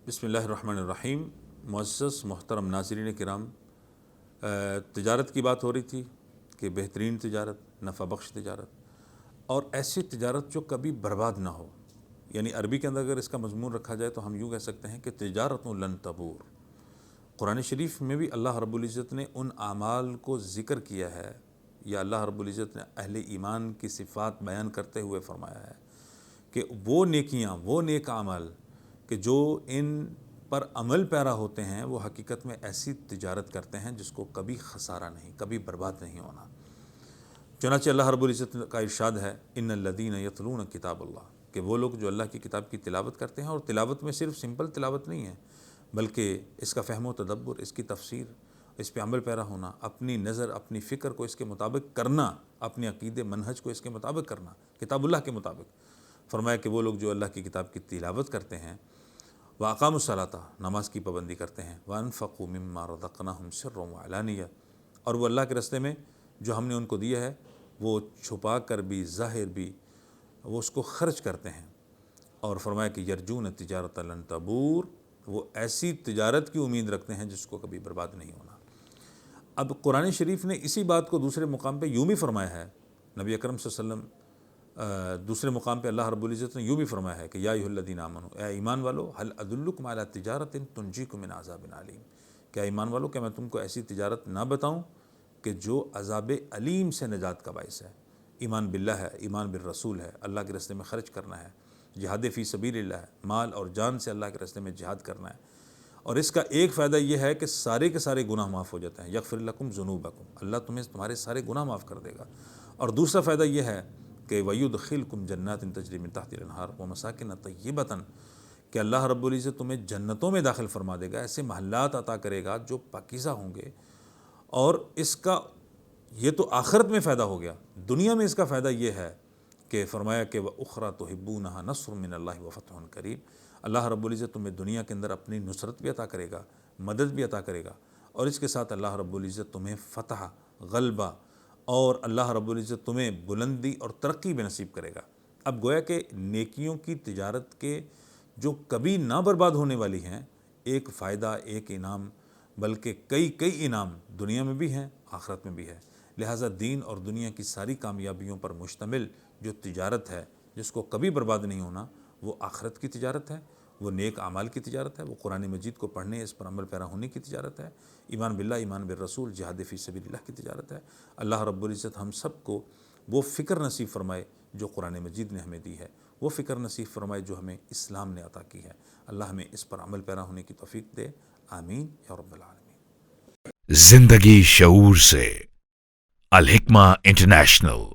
بسم اللہ الرحمن الرحیم۔ معزز محترم ناظرین کرام، تجارت کی بات ہو رہی تھی کہ بہترین تجارت، نفع بخش تجارت، اور ایسی تجارت جو کبھی برباد نہ ہو، یعنی عربی کے اندر اگر اس کا مضمون رکھا جائے تو ہم یوں کہہ سکتے ہیں کہ تجارت لن تبور۔ قرآن شریف میں بھی اللہ رب العزت نے ان اعمال کو ذکر کیا ہے، یا اللہ رب العزت نے اہل ایمان کی صفات بیان کرتے ہوئے فرمایا ہے کہ وہ نیکیاں، وہ نیک اعمال کہ جو ان پر عمل پیرا ہوتے ہیں، وہ حقیقت میں ایسی تجارت کرتے ہیں جس کو کبھی خسارہ نہیں، کبھی برباد نہیں ہونا۔ چنانچہ اللہ رب العزت کا ارشاد ہے، ان الذین یتلون کتاب اللہ، کہ وہ لوگ جو اللہ کی کتاب کی تلاوت کرتے ہیں، اور تلاوت میں صرف سمپل تلاوت نہیں ہے، بلکہ اس کا فہم و تدبر، اس کی تفسیر، اس پہ عمل پیرا ہونا، اپنی نظر، اپنی فکر کو اس کے مطابق کرنا، اپنے عقیدے منہج کو اس کے مطابق کرنا، کتاب اللہ کے مطابق۔ فرمایا کہ وہ لوگ جو اللہ کی کتاب کی تلاوت کرتے ہیں، وَأَقَامُوا الصَّلَاةَ، نماز کی پابندی کرتے ہیں، وَأَنفَقُوا مِمَّا رَزَقْنَاهُمْ سِرًّا وَعَلَانِيَةً، اور وہ اللہ کے راستے میں جو ہم نے ان کو دیا ہے وہ چھپا کر بھی، ظاہر بھی، وہ اس کو خرچ کرتے ہیں۔ اور فرمایا کہ یرجون تجارۃ لن تبور، وہ ایسی تجارت کی امید رکھتے ہیں جس کو کبھی برباد نہیں ہونا۔ اب قرآن شریف نے اسی بات کو دوسرے مقام پہ یوں بھی فرمایا ہے، نبی اکرم صلی اللہ علیہ وسلم دوسرے مقام پہ اللہ رب العزت نے یوں بھی فرمایا ہے کہ یا ایھا الذین آمنوا، اے ایمان والو، هل ادلکم علی تجارۃ تنجیکم من عذاب علیم، کیا ایمان والو کہ میں تم کو ایسی تجارت نہ بتاؤں کہ جو عذاب علیم سے نجات کا باعث ہے۔ ایمان باللہ ہے، ایمان بالرسول ہے، اللہ کے راستے میں خرچ کرنا ہے، جہاد فی سبیل اللہ ہے، مال اور جان سے اللہ کے راستے میں جہاد کرنا ہے۔ اور اس کا ایک فائدہ یہ ہے کہ سارے کے سارے گناہ معاف ہو جاتے ہیں، یغفر لکم ذنوبکم، اللہ تمہیں تمہارے سارے گناہ معاف کر دے گا۔ اور دوسرا فائدہ یہ ہے کہ وَيُدْخِلْكُمْ جَنَّاتٍ تَجْرِی مِن تَحْتِهَا الْأَنْہَارُ وَمَسَاکِنَ طَیِّبَةً، کہ اللہ رب العزت تمہیں جنتوں میں داخل فرما دے گا، ایسے محلات عطا کرے گا جو پاکیزہ ہوں گے۔ اور اس کا یہ تو آخرت میں فائدہ ہو گیا، دنیا میں اس کا فائدہ یہ ہے کہ فرمایا کہ وَأُخْرَىٰ تُحِبُّونَهَا نَصْرٌ مِّنَ اللَّهِ وَفَتْحٌ قَرِیب، اللہ رب العزت تمہیں دنیا کے اندر اپنی نصرت بھی عطا کرے گا، مدد بھی عطا کرے گا، اور اس کے ساتھ اللہ رب العزت تمہیں فتح، غلبہ، اور اللہ رب العزت تمہیں بلندی اور ترقی بھی نصیب کرے گا۔ اب گویا کہ نیکیوں کی تجارت کے جو کبھی نہ برباد ہونے والی ہیں، ایک فائدہ، ایک انعام، بلکہ کئی انعام دنیا میں بھی ہیں، آخرت میں بھی ہے۔ لہٰذا دین اور دنیا کی ساری کامیابیوں پر مشتمل جو تجارت ہے، جس کو کبھی برباد نہیں ہونا، وہ آخرت کی تجارت ہے، وہ نیک اعمال کی تجارت ہے، وہ قرآن مجید کو پڑھنے، اس پر عمل پیرا ہونے کی تجارت ہے، ایمان باللہ، ایمان بالرسول، جہاد فی سبیل اللہ کی تجارت ہے۔ اللہ رب العزت ہم سب کو وہ فکر نصیب فرمائے جو قرآن مجید نے ہمیں دی ہے، وہ فکر نصیب فرمائے جو ہمیں اسلام نے عطا کی ہے۔ اللہ ہمیں اس پر عمل پیرا ہونے کی توفیق دے، آمین یا رب العالمین۔ زندگی شعور سے، الحکمہ انٹرنیشنل۔